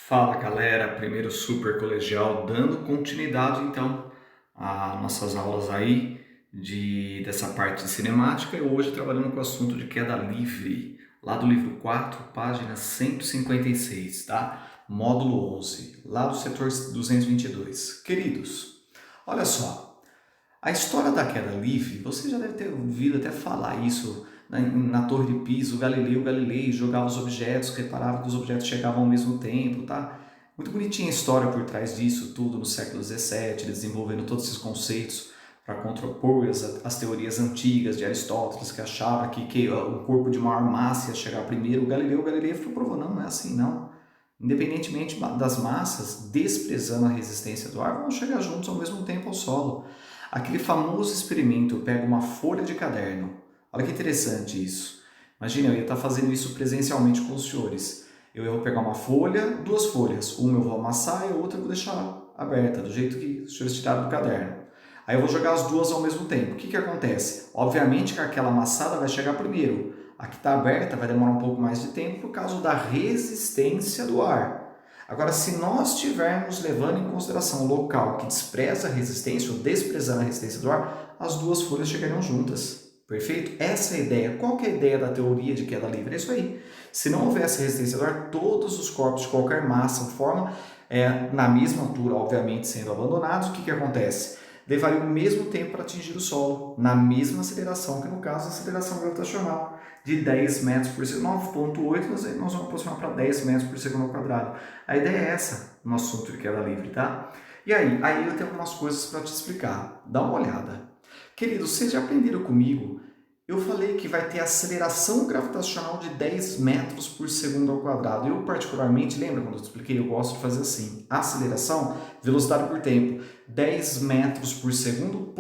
Fala galera, primeiro super colegial, dando continuidade então às nossas aulas aí dessa parte de cinemática e hoje trabalhando com o assunto de queda livre, lá do livro 4, página 156, tá? Módulo 11, lá do setor 222. Queridos, olha só, a história da queda livre, você já deve ter ouvido até falar isso na Torre de Pisa, o Galileu Galilei jogava os objetos, reparava que os objetos chegavam ao mesmo tempo, tá? Muito bonitinha a história por trás disso tudo no século XVII, desenvolvendo todos esses conceitos para contrapor as teorias antigas de Aristóteles, que achava que um corpo de maior massa ia chegar primeiro. O Galileu Galilei foi provando, não é assim não. Independentemente das massas, desprezando a resistência do ar, vão chegar juntos ao mesmo tempo ao solo. Aquele famoso experimento, eu pego uma folha de caderno. Olha que interessante isso. Imagina, eu ia estar fazendo isso presencialmente com os senhores. Eu vou pegar uma folha, duas folhas. Uma eu vou amassar e a outra eu vou deixar aberta, do jeito que os senhores tiraram do caderno. Aí eu vou jogar as duas ao mesmo tempo. O que acontece? Obviamente que aquela amassada vai chegar primeiro. A que está aberta vai demorar um pouco mais de tempo por causa da resistência do ar. Agora, se nós estivermos levando em consideração o local que despreza a resistência ou desprezando a resistência do ar, as duas folhas chegariam juntas. Perfeito? Essa é a ideia. Qual que é a ideia da teoria de queda livre? É isso aí. Se não houvesse resistência do ar, todos os corpos de qualquer massa ou forma, na mesma altura, obviamente, sendo abandonados, o que acontece? Levaria o mesmo tempo para atingir o solo, na mesma aceleração, que no caso a aceleração gravitacional, de 10 metros por segundo, 9,8, nós vamos aproximar para 10 metros por segundo ao quadrado. A ideia é essa, no assunto de queda livre, tá? E aí eu tenho algumas coisas para te explicar. Dá uma olhada. Queridos, vocês já aprenderam comigo? Eu falei que vai ter aceleração gravitacional de 10 metros por segundo ao quadrado. Eu, particularmente, lembra quando eu te expliquei? Eu gosto de fazer assim. Aceleração, velocidade por tempo. 10 metros por segundo.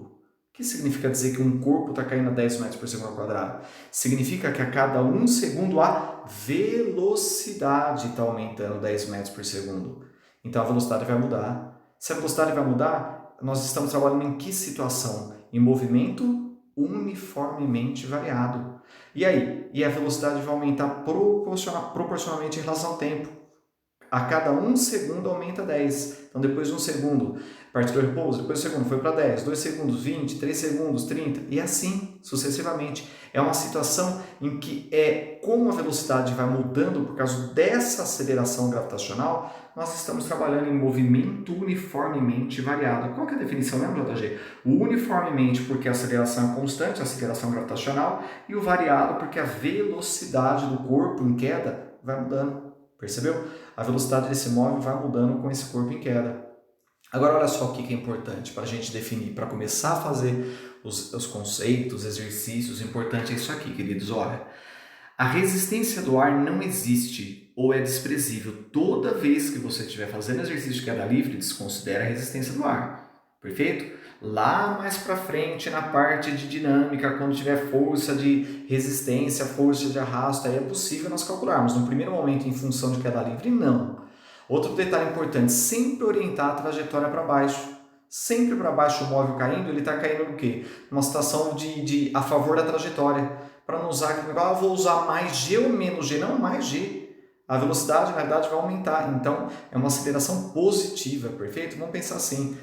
O que significa dizer que um corpo está caindo a 10 metros por segundo ao quadrado? Significa que a cada 1 segundo a velocidade está aumentando 10 metros por segundo. Então a velocidade vai mudar. Se a velocidade vai mudar, nós estamos trabalhando em que situação? Em movimento uniformemente variado. E aí? E a velocidade vai aumentar proporcionalmente em relação ao tempo. A cada 1 segundo aumenta 10. Então, depois de 1 segundo, a partir do repouso, depois do segundo foi para 10, 2 segundos, 20, 3 segundos, 30, e assim sucessivamente. É uma situação em que como a velocidade vai mudando por causa dessa aceleração gravitacional, nós estamos trabalhando em movimento uniformemente variado. Qual que é a definição mesmo, JG? O uniformemente porque a aceleração é constante, a aceleração gravitacional, e o variado porque a velocidade do corpo em queda vai mudando. Percebeu? A velocidade desse móvel vai mudando com esse corpo em queda. Agora, olha só o que é importante para a gente definir, para começar a fazer os conceitos, exercícios. Importante é isso aqui, queridos. Olha, a resistência do ar não existe ou é desprezível. Toda vez que você estiver fazendo exercício de queda livre, desconsidera a resistência do ar. Perfeito? Lá mais para frente, na parte de dinâmica, quando tiver força de resistência, força de arrasto, aí é possível nós calcularmos. No primeiro momento, em função de queda livre, não. Outro detalhe importante, sempre orientar a trajetória para baixo. Sempre para baixo o móvel caindo, ele está caindo no quê? Numa situação a favor da trajetória. Para não usar aquele negócio, vou usar mais G ou menos G. Não, mais G. A velocidade, na verdade, vai aumentar. Então, é uma aceleração positiva, perfeito? Vamos pensar assim,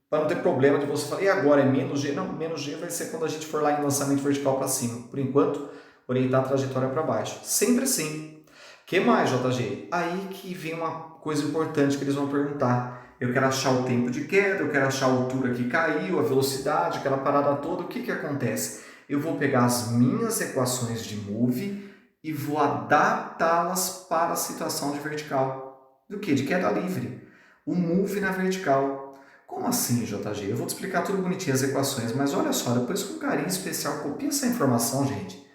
para não ter problema de você falar, e agora é menos G? Não, menos G vai ser quando a gente for lá em lançamento vertical para cima. Por enquanto, orientar a trajetória para baixo. Sempre assim. O que mais, JG? Aí que vem uma coisa importante que eles vão perguntar. Eu quero achar o tempo de queda, eu quero achar a altura que caiu, a velocidade, aquela parada toda. O que acontece? Eu vou pegar as minhas equações de move e vou adaptá-las para a situação de vertical. Do que? De queda livre. O move na vertical. Como assim, JG? Eu vou te explicar tudo bonitinho as equações, mas olha só, depois com carinho especial, copia essa informação, gente.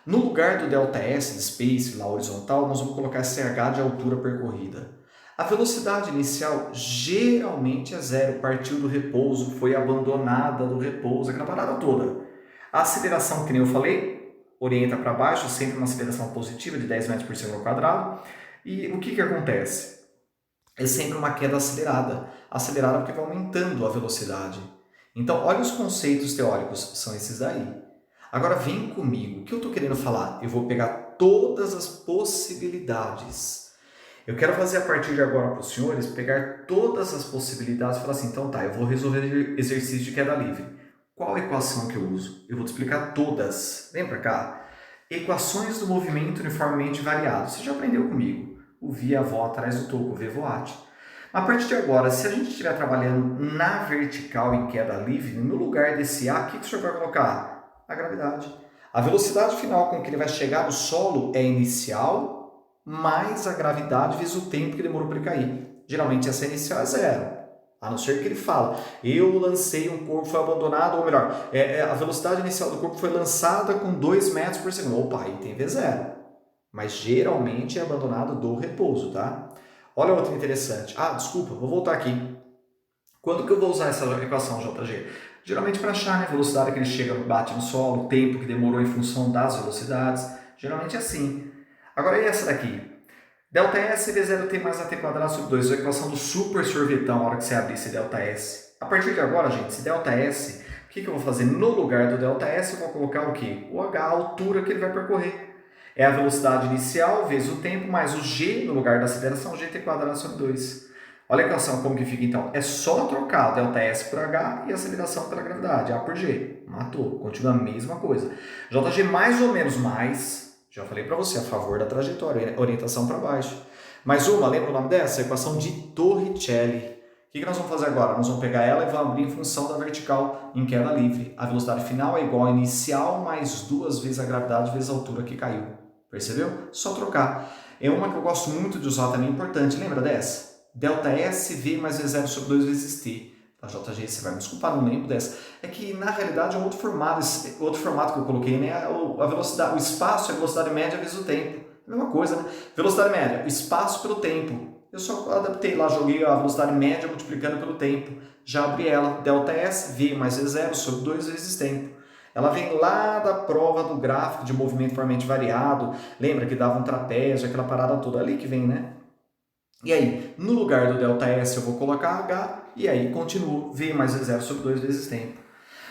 No lugar do ΔS de space, lá horizontal, nós vamos colocar CH de altura percorrida. A velocidade inicial geralmente é zero, partiu do repouso, foi abandonada do repouso, aquela parada toda. A aceleração, que nem eu falei, orienta para baixo, sempre uma aceleração positiva de 10 metros por segundo ao quadrado. E o que acontece? É sempre uma queda acelerada. Acelerada porque vai aumentando a velocidade. Então, olha os conceitos teóricos, são esses daí. Agora vem comigo, o que eu estou querendo falar? Eu vou pegar todas as possibilidades. Eu quero fazer a partir de agora para os senhores pegar todas as possibilidades e falar assim, então tá, eu vou resolver exercício de queda livre. Qual equação que eu uso? Eu vou te explicar todas. Vem para cá. Equações do movimento uniformemente variado. Você já aprendeu comigo. O V, a vó atrás do toco, o V voate. A partir de agora, se a gente estiver trabalhando na vertical em queda livre, no lugar desse A, o que o senhor vai colocar? A gravidade. A velocidade final com que ele vai chegar no solo é inicial, mais a gravidade vezes o tempo que demorou para ele cair. Geralmente essa inicial é zero. A não ser que ele fala, eu lancei um corpo, foi abandonado, ou melhor, a velocidade inicial do corpo foi lançada com 2 metros por segundo. Opa, aí tem V0. Mas geralmente é abandonado do repouso, tá? Olha outra interessante. Ah, desculpa, vou voltar aqui. Quando que eu vou usar essa equação, JG? Geralmente para achar, né, a velocidade que ele chega, bate no solo, o tempo que demorou em função das velocidades. Geralmente é assim. Agora e essa daqui? ΔS V0T mais AT quadrado sobre 2, a equação do super sorvetão, a hora que você abrir esse ΔS. A partir de agora, gente, esse ΔS, o que eu vou fazer? No lugar do ΔS, eu vou colocar o quê? O H, a altura que ele vai percorrer. É a velocidade inicial vezes o tempo, mais o G, no lugar da aceleração, GT quadrado sobre 2. Olha a equação como que fica então. É só trocar o ΔS por H e a aceleração pela gravidade, A por G. Matou. Continua a mesma coisa. JG mais ou menos mais... Já falei para você, a favor da trajetória, orientação para baixo. Mais uma, lembra o nome dessa? Equação de Torricelli. O que nós vamos fazer agora? Nós vamos pegar ela e vamos abrir em função da vertical em queda livre. A velocidade final é igual a inicial mais 2 vezes a gravidade vezes a altura que caiu. Percebeu? Só trocar. É uma que eu gosto muito de usar também, importante. Lembra dessa? ΔSV mais V0 sobre 2 vezes T. A JG, você vai me desculpar, não lembro dessa. É que, na realidade, é um outro formato que eu coloquei, né? A velocidade, o espaço é a velocidade média vezes o tempo. É a mesma coisa, né? Velocidade média, o espaço pelo tempo. Eu só adaptei lá, joguei a velocidade média multiplicando pelo tempo. Já abri ela, ΔS, V mais V0 sobre 2 vezes tempo. Ela vem lá da prova do gráfico de movimento uniformemente variado. Lembra que dava um trapézio, aquela parada toda ali que vem, né? E aí, no lugar do ΔS eu vou colocar H, e aí continuo, V mais V0 sobre 2 vezes tempo.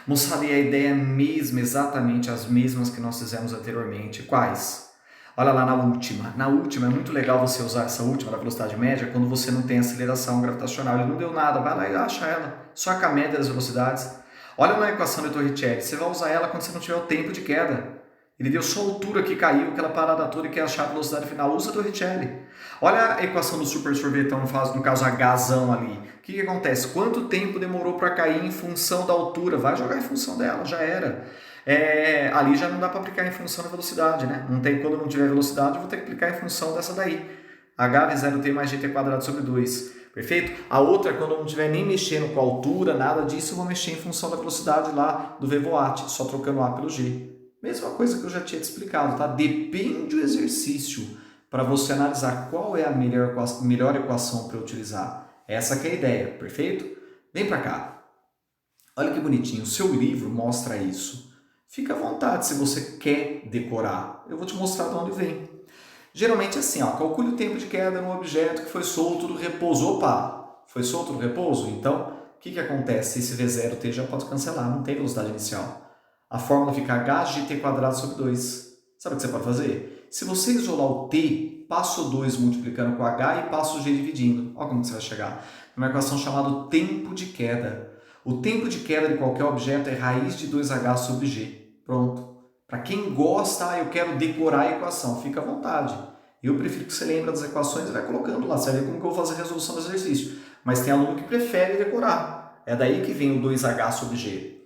Moçada, e a ideia é mesmo, exatamente as mesmas que nós fizemos anteriormente. Quais? Olha lá na última. Na última, é muito legal você usar essa última da velocidade média quando você não tem aceleração gravitacional. Ele não deu nada, vai lá e acha ela. Só com a média das velocidades. Olha na equação de Torricelli, você vai usar ela quando você não tiver o tempo de queda. Ele deu só a altura que caiu, aquela parada toda e quer achar a velocidade final. Usa Torricelli. Olha a equação do super sorvetão, no caso Hzão ali. O que acontece? Quanto tempo demorou para cair em função da altura? Vai jogar em função dela, já era. Ali já não dá para aplicar em função da velocidade, né? Não tem, quando não tiver velocidade, eu vou ter que aplicar em função dessa daí. H V0T mais GT quadrado sobre 2. Perfeito? A outra, quando eu não estiver nem mexendo com a altura, nada disso, eu vou mexer em função da velocidade lá do V voate, só trocando A pelo G. Mesma coisa que eu já tinha te explicado, tá? Depende do exercício para você analisar qual é a melhor equação para utilizar. Essa que é a ideia, perfeito? Vem para cá. Olha que bonitinho, o seu livro mostra isso. Fica à vontade se você quer decorar. Eu vou te mostrar de onde vem. Geralmente é assim, ó, calcule o tempo de queda num objeto que foi solto do repouso. Opa, foi solto do repouso? Então, o que acontece? Esse V0T já pode cancelar, não tem velocidade inicial. A fórmula fica hgt quadrado sobre 2. Sabe o que você pode fazer? Se você isolar o t, passa o 2 multiplicando com h e passa o g dividindo. Olha como você vai chegar. É uma equação chamada tempo de queda. O tempo de queda de qualquer objeto é raiz de 2h sobre g. Pronto. Para quem gosta, eu quero decorar a equação, fica à vontade. Eu prefiro que você lembre das equações e vai colocando lá. Você vai ver como que eu vou fazer a resolução do exercício. Mas tem aluno que prefere decorar. É daí que vem o 2h sobre g.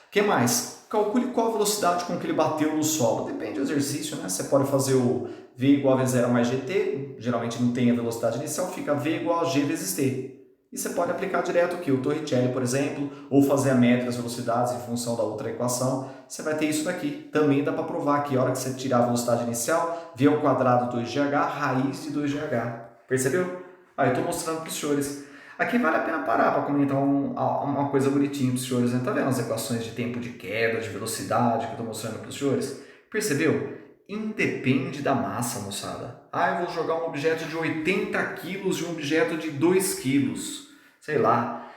O que mais? Calcule qual a velocidade com que ele bateu no solo. Depende do exercício, né? Você pode fazer o V igual a V0 mais GT, geralmente não tem a velocidade inicial, fica V igual a G vezes T. E você pode aplicar direto aqui o Torricelli, por exemplo, ou fazer a média das velocidades em função da outra equação. Você vai ter isso daqui. Também dá para provar que a hora que você tirar a velocidade inicial, V ao quadrado 2GH, raiz de 2GH. Percebeu? Eu estou mostrando para os senhores. Aqui vale a pena parar para comentar uma coisa bonitinha para os senhores, né? Tá vendo as equações de tempo de queda, de velocidade que eu estou mostrando para os senhores? Percebeu? Independe da massa, moçada. Eu vou jogar um objeto de 80 quilos e um objeto de 2 quilos. Sei lá.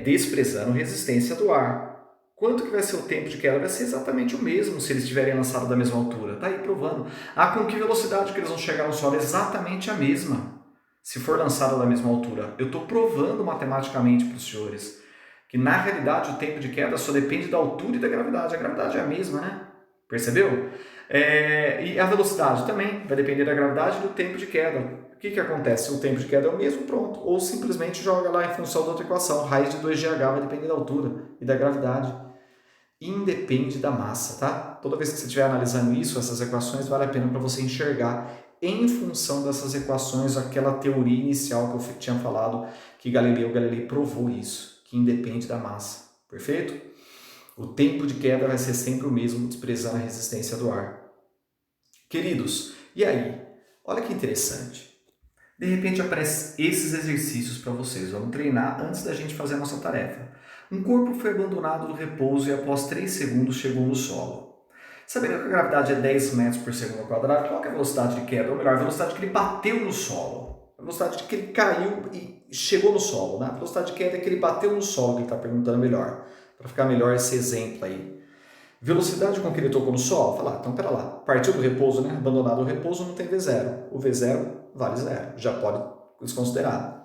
Desprezando resistência do ar. Quanto que vai ser o tempo de queda? Vai ser exatamente o mesmo se eles estiverem lançados da mesma altura. Tá aí provando. Com que velocidade que eles vão chegar no solo? Exatamente a mesma. se for lançada da mesma altura. Eu estou provando matematicamente para os senhores que, na realidade, o tempo de queda só depende da altura e da gravidade. A gravidade é a mesma, né? Percebeu? E a velocidade também vai depender da gravidade e do tempo de queda. O que acontece? O tempo de queda é o mesmo, pronto. Ou simplesmente joga lá em função da outra equação. Raiz de 2gh vai depender da altura e da gravidade. Independe da massa, tá? Toda vez que você estiver analisando isso, essas equações, vale a pena para você enxergar em função dessas equações aquela teoria inicial que eu tinha falado, que Galileu Galilei provou isso, que independe da massa. Perfeito? O tempo de queda vai ser sempre o mesmo, desprezando a resistência do ar. Queridos, e aí? Olha que interessante. De repente aparecem esses exercícios para vocês. Vamos treinar antes da gente fazer a nossa tarefa. Um corpo foi abandonado do repouso e após 3 segundos chegou no solo. Sabendo que a gravidade é 10 metros por segundo ao quadrado, qual é a velocidade de queda? Ou melhor, a velocidade que ele bateu no solo. A velocidade que ele caiu e chegou no solo. Né? A velocidade de queda é que ele bateu no solo, que ele está perguntando melhor. Para ficar melhor esse exemplo aí. Velocidade com que ele tocou no solo? Falar, então pera lá, partiu do repouso, né? Abandonado o repouso, não tem V0. O V0 vale 0, já pode desconsiderar.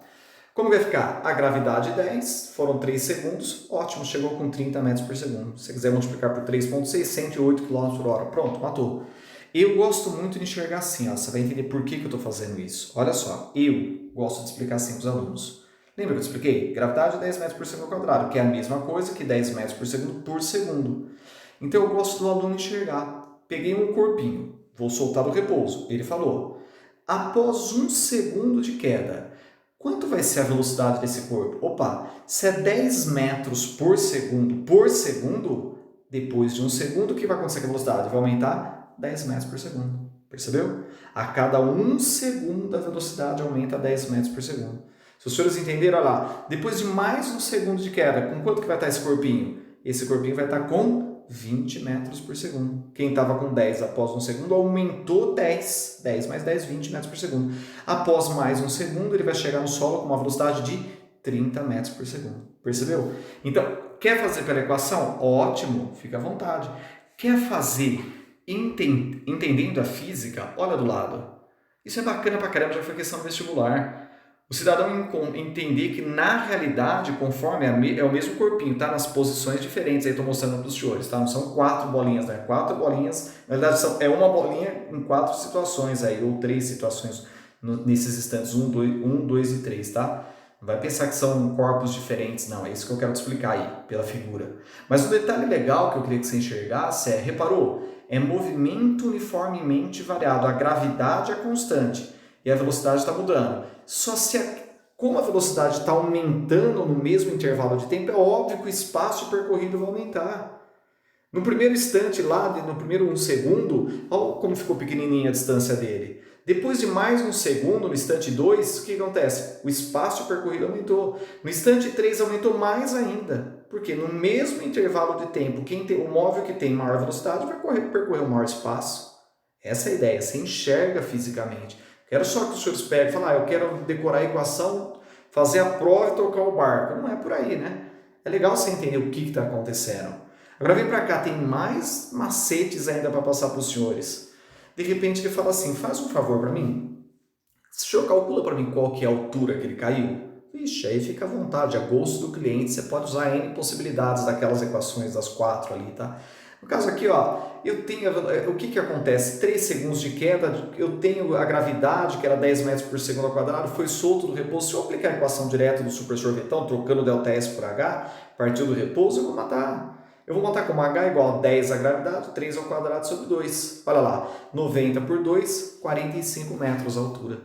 Como vai ficar? A gravidade 10, foram 3 segundos, ótimo, chegou com 30 metros por segundo. Se você quiser multiplicar por 3,6, 108 km por hora. Pronto, matou. Eu gosto muito de enxergar assim, ó, você vai entender por que eu estou fazendo isso. Olha só, eu gosto de explicar assim para os alunos. Lembra que eu expliquei? Gravidade 10 metros por segundo ao quadrado, que é a mesma coisa que 10 metros por segundo. Então eu gosto do aluno enxergar. Peguei um corpinho, vou soltar do repouso. Ele falou, após 1 segundo de queda, quanto vai ser a velocidade desse corpo? Opa, se é 10 metros por segundo, depois de 1 segundo, o que vai acontecer com a velocidade? Vai aumentar 10 metros por segundo. Percebeu? A cada 1 segundo a velocidade aumenta 10 metros por segundo. Se os senhores entenderam, olha lá, depois de mais 1 segundo de queda, com quanto que vai estar esse corpinho? Esse corpinho vai estar com 20 metros por segundo. Quem estava com 10 após 1 segundo aumentou 10. 10 mais 10, 20 metros por segundo. Após mais 1 segundo, ele vai chegar no solo com uma velocidade de 30 metros por segundo. Percebeu? Então, quer fazer pela equação? Ótimo, fica à vontade. Quer fazer entendendo a física? Olha do lado. Isso é bacana pra caramba, já foi questão vestibular. O cidadão entender que, na realidade, conforme é o mesmo corpinho, tá? Nas posições diferentes, aí estou mostrando para os senhores, tá? Não são 4 bolinhas, né? 4 bolinhas, na verdade é uma bolinha em 4 situações aí, ou 3 situações nesses instantes, 1, 2 e 3, tá? Não vai pensar que são corpos diferentes, não, é isso que eu quero te explicar aí, pela figura. Mas o detalhe legal que eu queria que você enxergasse reparou? É movimento uniformemente variado, a gravidade é constante e a velocidade está mudando. Só como a velocidade está aumentando no mesmo intervalo de tempo, é óbvio que o espaço percorrido vai aumentar. No primeiro instante lá, no primeiro 1 segundo, olha como ficou pequenininha a distância dele. Depois de mais 1 segundo, no instante 2, o que acontece? O espaço percorrido aumentou. No instante 3 aumentou mais ainda. Porque no mesmo intervalo de tempo, o móvel que tem maior velocidade vai percorrer o maior espaço. Essa é a ideia, você enxerga fisicamente. Quero só que os senhores peguem e falem, eu quero decorar a equação, fazer a prova e tocar o barco. Não é por aí, né? É legal você entender o que está acontecendo. Agora vem para cá, tem mais macetes ainda para passar para os senhores. De repente ele fala assim, faz um favor para mim. O senhor calcula para mim qual que é a altura que ele caiu? Vixe, aí fica à vontade, a gosto do cliente, você pode usar N possibilidades daquelas equações, das 4 ali, tá? No caso aqui, ó, eu tenho, o que acontece? 3 segundos de queda, eu tenho a gravidade, que era 10 metros por segundo ao quadrado, foi solto do repouso. Se eu aplicar a equação direta do super sorvetão, trocando ΔS por H, partiu do repouso, eu vou matar. Eu vou matar como H igual a 10 a gravidade, 3 ao quadrado sobre 2. Olha lá, 90 por 2, 45 metros a altura.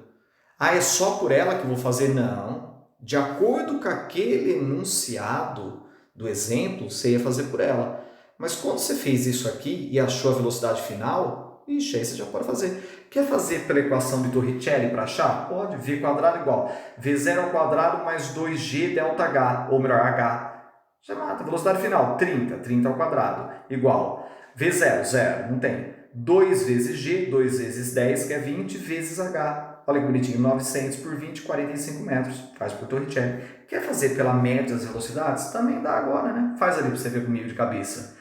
Ah, é só por ela que eu vou fazer? Não. De acordo com aquele enunciado do exemplo, você ia fazer por ela. Mas quando você fez isso aqui e achou a velocidade final, ixi, aí você já pode fazer. Quer fazer pela equação de Torricelli para achar? Pode, V quadrado igual V0 ao quadrado mais 2G delta H, ou melhor, H. Já mata. Velocidade final, 30 ao quadrado, igual V0, 0, não tem. 2 vezes G, 2 vezes 10, que é 20, vezes H. Olha que bonitinho, 900 por 20, 45 metros. Faz por Torricelli. Quer fazer pela média das velocidades? Também dá agora, né? Faz ali para você ver comigo de cabeça.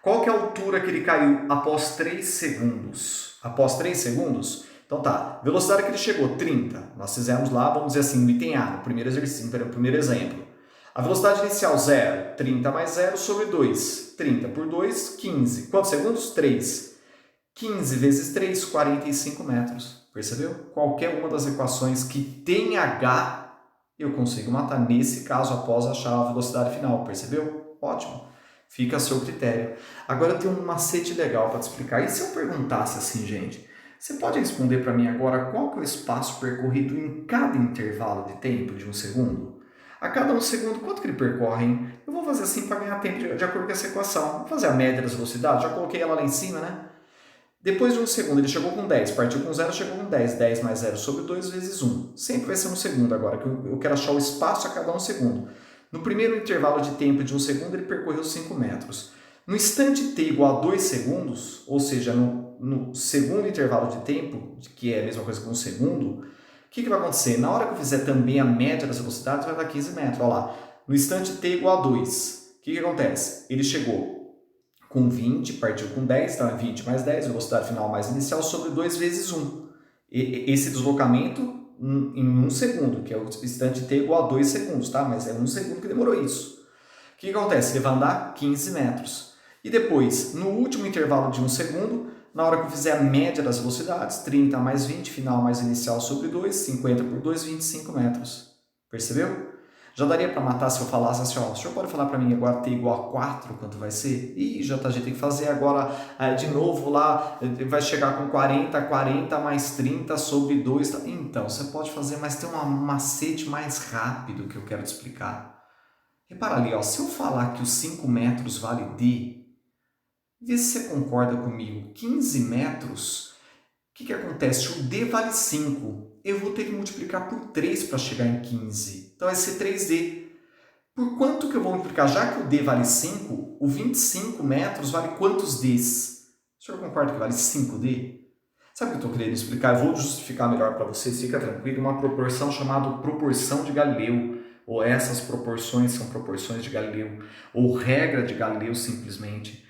Qual que é a altura que ele caiu após 3 segundos? Após 3 segundos, Então tá, velocidade que ele chegou, 30. Nós fizemos lá, vamos dizer assim, no item A, no primeiro exercício, no primeiro exemplo. A velocidade inicial, 0. 30 mais 0 sobre 2. 30 por 2, 15. Quantos segundos? 3. 15 vezes 3, 45 metros. Percebeu? Qualquer uma das equações que tem H, eu consigo matar nesse caso após achar a velocidade final. Percebeu? Ótimo. Fica a seu critério. Agora eu tenho um macete legal para te explicar. E se eu perguntasse assim, gente? Você pode responder para mim agora qual que é o espaço percorrido em cada intervalo de tempo de um segundo? A cada um segundo, quanto que ele percorre, hein? Eu vou fazer assim para ganhar tempo de acordo com essa equação. Vou fazer a média das velocidades, já coloquei ela lá em cima, né? Depois de um segundo, ele chegou com 10, partiu com 0, chegou com 10. 10 mais 0 sobre 2 vezes 1. Sempre vai ser um segundo agora, que eu quero achar o espaço a cada um segundo. No primeiro intervalo de tempo de um segundo, ele percorreu 5 metros. No instante t igual a 2 segundos, ou seja, no segundo intervalo de tempo, que é a mesma coisa que um segundo, o que vai acontecer? Na hora que eu fizer também a média das velocidades, vai dar 15 metros. Olha lá. No instante t igual a 2, o que acontece? Ele chegou com 20, partiu com 10, então é 20 mais 10, velocidade final mais inicial, sobre 2 vezes 1. Esse deslocamento em 1 segundo, que é o instante t igual a 2 segundos, tá? Mas é 1 segundo que demorou isso. O que acontece? Ele vai andar 15 metros. E depois, no último intervalo de 1 segundo, na hora que eu fizer a média das velocidades, 30 mais 20, final mais inicial sobre 2, 50 por 2, 25 metros. Percebeu? Já daria para matar se eu falasse assim, ó, o senhor pode falar para mim agora t igual a 4, quanto vai ser? Ih, JG, tem que fazer agora de novo lá, vai chegar com 40, 40 mais 30 sobre 2. Tá? Então, você pode fazer, mas tem um macete mais rápido que eu quero te explicar. Repara ali, ó, se eu falar que os 5 metros vale D, vê se você concorda comigo, 15 metros, o que acontece? O D vale 5. Eu vou ter que multiplicar por 3 para chegar em 15. Então vai ser 3D. Por quanto que eu vou multiplicar? Já que o D vale 5, o 25 metros vale quantos Ds? O senhor concorda que vale 5D? Sabe o que eu estou querendo explicar? Eu vou justificar melhor para vocês, fica tranquilo. Uma proporção chamada proporção de Galileu. Ou essas proporções são proporções de Galileu. Ou regra de Galileu, simplesmente.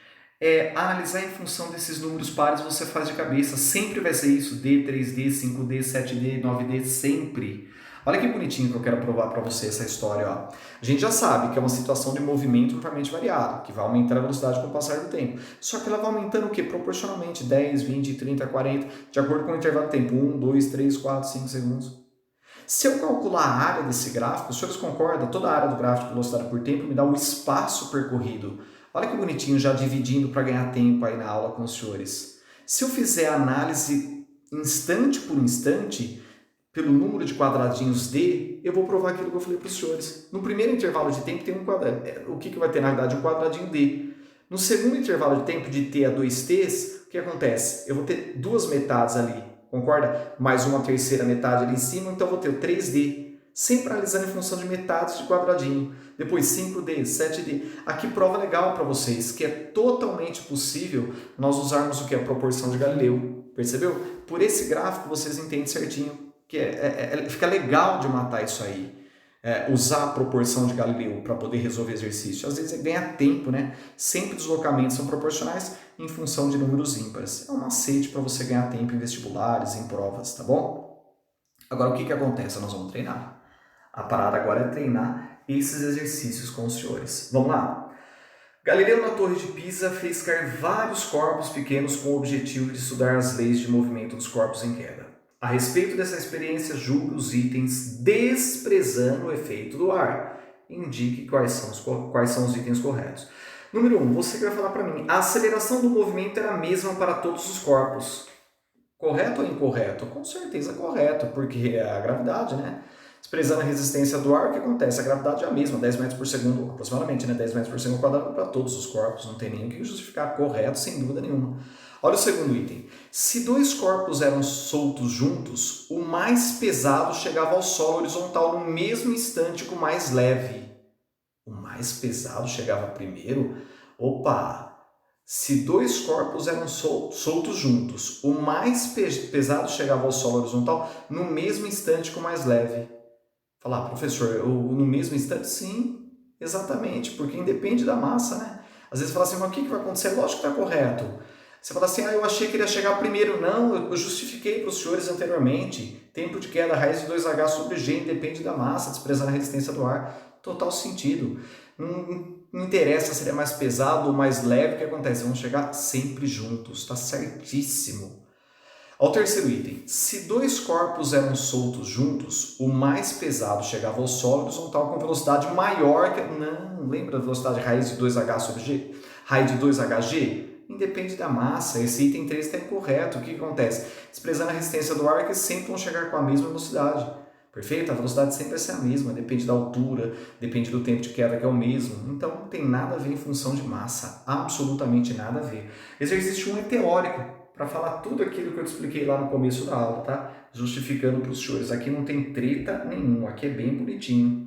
Analisar em função desses números pares você faz de cabeça. Sempre vai ser isso. D, 3D, 5D, 7D, 9D, sempre. Olha que bonitinho que eu quero provar para você essa história. Ó. A gente já sabe que é uma situação de movimento totalmente variado, que vai aumentar a velocidade com o passar do tempo. Só que ela vai aumentando o quê? Proporcionalmente. 10, 20, 30, 40, de acordo com o intervalo de tempo. 1, 2, 3, 4, 5 segundos. Se eu calcular a área desse gráfico, os senhores concordam? Toda a área do gráfico de velocidade por tempo me dá o espaço percorrido. Olha que bonitinho, já dividindo para ganhar tempo aí na aula com os senhores. Se eu fizer a análise instante por instante, pelo número de quadradinhos D, eu vou provar aquilo que eu falei para os senhores. No primeiro intervalo de tempo tem um quadradinho. O que vai ter na verdade? Um quadradinho D. No segundo intervalo de tempo de T a 2T's, o que acontece? Eu vou ter duas metades ali, concorda? Mais uma terceira metade ali em cima, então eu vou ter o 3D. Sempre analisando em função de metades de quadradinho. Depois 5D, 7D. Aqui prova legal para vocês, que é totalmente possível nós usarmos o que é a proporção de Galileu. Percebeu? Por esse gráfico vocês entendem certinho. Que fica legal de matar isso aí. Usar a proporção de Galileu para poder resolver exercício. Às vezes ganha tempo, né? Sempre deslocamentos são proporcionais em função de números ímpares. É um macete para você ganhar tempo em vestibulares, em provas, tá bom? Agora o que acontece? Nós vamos treinar. A parada agora é treinar esses exercícios com os senhores. Vamos lá? Galileu na Torre de Pisa fez cair vários corpos pequenos com o objetivo de estudar as leis de movimento dos corpos em queda. A respeito dessa experiência, julgue os itens desprezando o efeito do ar. Indique quais são os itens corretos. Número 1, você vai falar para mim, a aceleração do movimento era a mesma para todos os corpos. Correto ou incorreto? Com certeza correto, porque é a gravidade, né? Desprezando a resistência do ar, o que acontece? A gravidade é a mesma, 10 metros por segundo, aproximadamente, né? 10 metros por segundo quadrado para todos os corpos, não tem nem o que justificar, correto, sem dúvida nenhuma. Olha o segundo item. Se dois corpos eram soltos juntos, o mais pesado chegava ao solo horizontal no mesmo instante que o mais leve. O mais pesado chegava primeiro? Opa! Se dois corpos eram soltos juntos, o mais pesado chegava ao solo horizontal no mesmo instante que o mais leve. Falar, professor, no mesmo instante? Sim, exatamente, porque independe da massa, né? Às vezes fala assim, mas o que vai acontecer? Lógico que está correto. Você fala assim, eu achei que ele ia chegar primeiro. Não, eu justifiquei para os senhores anteriormente. Tempo de queda, raiz de 2H sobre G, independe da massa, desprezando a resistência do ar. Total sentido. Não interessa se ele é mais pesado ou mais leve, o que acontece? Vão chegar sempre juntos, está certíssimo. Ao terceiro item, se dois corpos eram soltos juntos, o mais pesado chegava ao solo horizontal com velocidade maior que... Não, lembra da velocidade raiz de 2H sobre G? Raiz de 2HG? Independe da massa, esse item 3 está incorreto. O que acontece? Desprezando a resistência do ar, que sempre vão chegar com a mesma velocidade. Perfeito? A velocidade sempre vai ser a mesma, depende da altura, depende do tempo de queda que é o mesmo. Então não tem nada a ver em função de massa, absolutamente nada a ver. Exercício 1 é teórico, para falar tudo aquilo que eu te expliquei lá no começo da aula, tá? Justificando para os senhores. Aqui não tem treta nenhuma, aqui é bem bonitinho.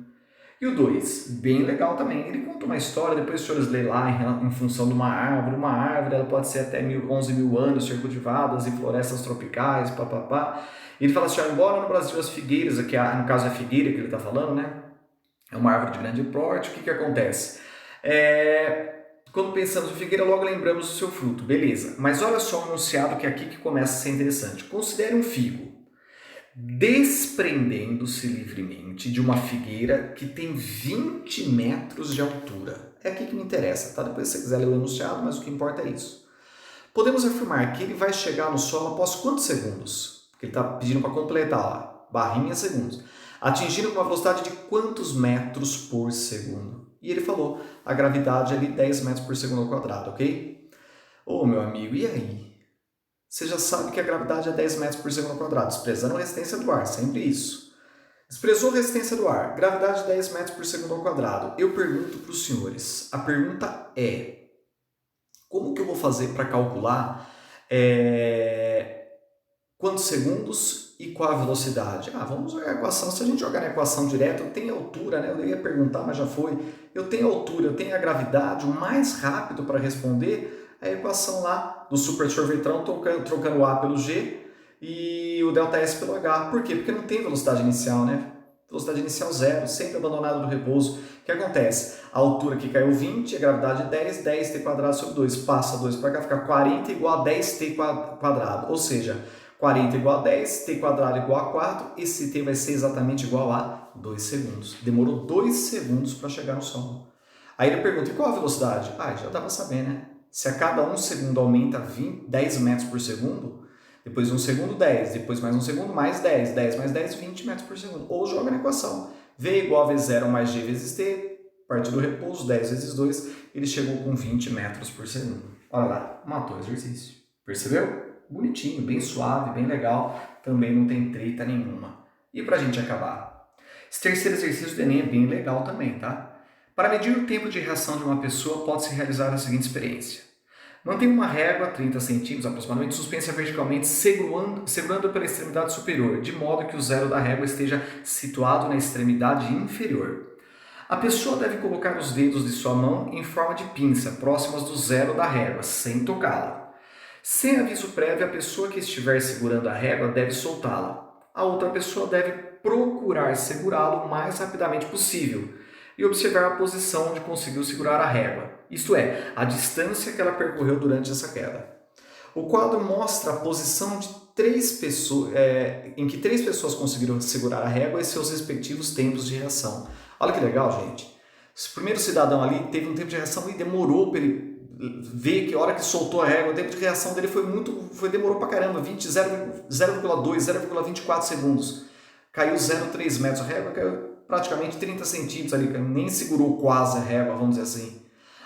E o 2, bem legal também. Ele conta uma história, depois os senhores lê lá em função de uma árvore. Uma árvore ela pode ser até 11 mil anos, ser cultivadas em florestas tropicais, papapá. E ele fala assim, embora no Brasil as figueiras, que no caso é a figueira que ele está falando, né? É uma árvore de grande porte, o que acontece? Quando pensamos em figueira, logo lembramos do seu fruto, beleza. Mas olha só o enunciado que é aqui que começa a ser interessante. Considere um figo desprendendo-se livremente de uma figueira que tem 20 metros de altura. É aqui que me interessa, tá? Depois se você quiser ler o enunciado, mas o que importa é isso. Podemos afirmar que ele vai chegar no solo após quantos segundos? Porque ele está pedindo para completar lá, barrinha segundos. Atingindo com uma velocidade de quantos metros por segundo? E ele falou, a gravidade é ali 10 metros por segundo ao quadrado, ok? Ô, meu amigo, e aí? Você já sabe que a gravidade é 10 metros por segundo ao quadrado, desprezando a resistência do ar, sempre isso. Desprezou a resistência do ar, gravidade 10 metros por segundo ao quadrado. Eu pergunto para os senhores, a pergunta é, como que eu vou fazer para calcular quantos segundos e qual a velocidade? Vamos jogar a equação. Se a gente jogar na equação direto, eu tenho altura, né? Eu ia perguntar, mas já foi. Eu tenho altura, eu tenho a gravidade, o mais rápido para responder é a equação lá do super sorvetão, trocando o A pelo G e o ΔS pelo H. Por quê? Porque não tem velocidade inicial, né? Velocidade inicial zero, sempre abandonado do repouso. O que acontece? A altura que caiu 20, a gravidade 10, 10t quadrado sobre 2. Passa 2 para cá, fica 40 igual a 10t quadrado. Ou seja, 40 igual a 10, t quadrado igual a 4, esse t vai ser exatamente igual a 2 segundos. Demorou 2 segundos para chegar no solo. Aí ele pergunta, e qual a velocidade? Já dá para saber, né? Se a cada 1 segundo aumenta 10 metros por segundo, depois de 1 segundo 10, depois mais 1 segundo mais 10, 10 mais 10, 20 metros por segundo. Ou joga na equação. V igual a V0 mais G vezes T, parte do repouso, 10 vezes 2, ele chegou com 20 metros por segundo. Olha lá, matou o exercício. Percebeu? Bonitinho, bem suave, bem legal, também não tem treta nenhuma. E para a gente acabar? Esse terceiro exercício do Enem é bem legal também, tá? Para medir o tempo de reação de uma pessoa, pode-se realizar a seguinte experiência. Mantenha uma régua, 30 centímetros aproximadamente, suspensa verticalmente, segurando pela extremidade superior, de modo que o zero da régua esteja situado na extremidade inferior. A pessoa deve colocar os dedos de sua mão em forma de pinça, próximas do zero da régua, sem tocá-la. Sem aviso prévio, a pessoa que estiver segurando a régua deve soltá-la. A outra pessoa deve procurar segurá-lo o mais rapidamente possível e observar a posição onde conseguiu segurar a régua, isto é, a distância que ela percorreu durante essa queda. O quadro mostra a posição de em que 3 pessoas conseguiram segurar a régua e seus respectivos tempos de reação. Olha que legal, gente. O primeiro cidadão ali teve um tempo de reação e demorou para ele ver que a hora que soltou a régua, o tempo de reação dele demorou pra caramba, 0,2, 0,24 segundos. Caiu 0,3 metros, a régua caiu praticamente 30 centímetros ali, nem segurou quase a régua, vamos dizer assim.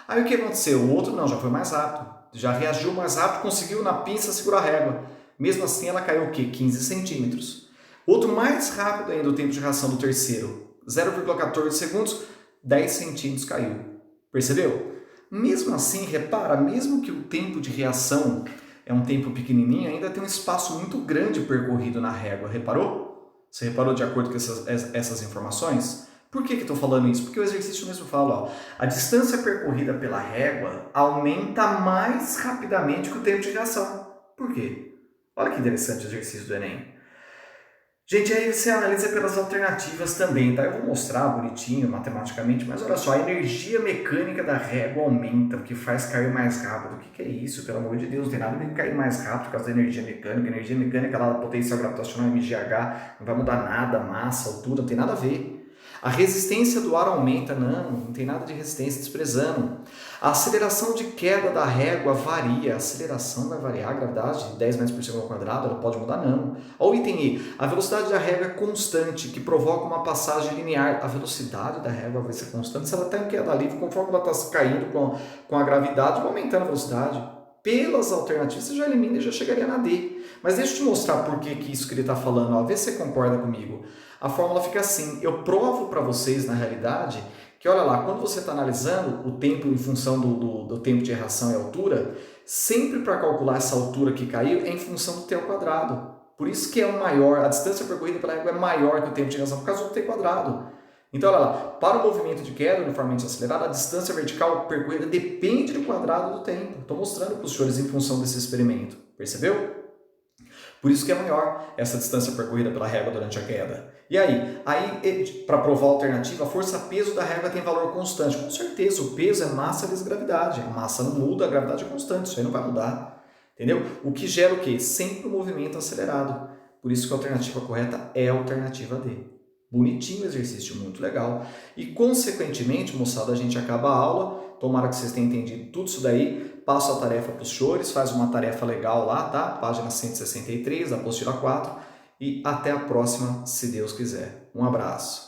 Aí o que aconteceu? O outro não, já foi mais rápido, já reagiu mais rápido, conseguiu na pinça segurar a régua. Mesmo assim ela caiu o quê? 15 centímetros. Outro mais rápido ainda, o tempo de reação do terceiro, 0,14 segundos, 10 centímetros caiu. Percebeu? Mesmo assim, repara, mesmo que o tempo de reação é um tempo pequenininho, ainda tem um espaço muito grande percorrido na régua, reparou? Você reparou de acordo com essas informações? Por que eu estou falando isso? Porque o exercício mesmo fala, a distância percorrida pela régua aumenta mais rapidamente que o tempo de reação. Por quê? Olha que interessante o exercício do Enem. Gente, aí você analisa pelas alternativas também, tá? Eu vou mostrar bonitinho, matematicamente, mas olha só, a energia mecânica da régua aumenta, o que faz cair mais rápido. O que que é isso? Pelo amor de Deus, não tem nada a ver com cair mais rápido por causa da energia mecânica. A energia mecânica lá da potência gravitacional MGH não vai mudar nada, massa, altura, não tem nada a ver. A resistência do ar aumenta, não tem nada de resistência, desprezando. A aceleração de queda da régua varia, a aceleração vai variar, a gravidade de 10 metros por segundo ao quadrado, ela pode mudar, não. Olha o item E, a velocidade da régua é constante, que provoca uma passagem linear. A velocidade da régua vai ser constante se ela está em queda livre, conforme ela está caindo com a gravidade, vai aumentando a velocidade. Pelas alternativas, você já elimina e já chegaria na D. Mas deixa eu te mostrar por que isso que ele está falando. Ó. Vê se você concorda comigo. A fórmula fica assim. Eu provo para vocês, na realidade, que olha lá, quando você está analisando o tempo em função do tempo de erração e altura, sempre para calcular essa altura que caiu é em função do t ao quadrado. Por isso que é o maior, a distância percorrida pela régua é maior que o tempo de erração, por causa do t quadrado. Então, olha lá, para o movimento de queda uniformemente acelerado, a distância vertical percorrida depende do quadrado do tempo. Estou mostrando para os senhores em função desse experimento. Percebeu? Por isso que é maior essa distância percorrida pela régua durante a queda. E aí para provar a alternativa, a força-peso da régua tem valor constante. Com certeza, o peso é massa vezes gravidade. A massa não muda, a gravidade é constante. Isso aí não vai mudar. Entendeu? O que gera o quê? Sempre o movimento acelerado. Por isso que a alternativa correta é a alternativa D. Bonitinho o exercício, muito legal. E, consequentemente, moçada, a gente acaba a aula. Tomara que vocês tenham entendido tudo isso daí. Passo a tarefa para os senhores, faz uma tarefa legal lá, tá? Página 163, da apostila 4. E até a próxima, se Deus quiser. Um abraço.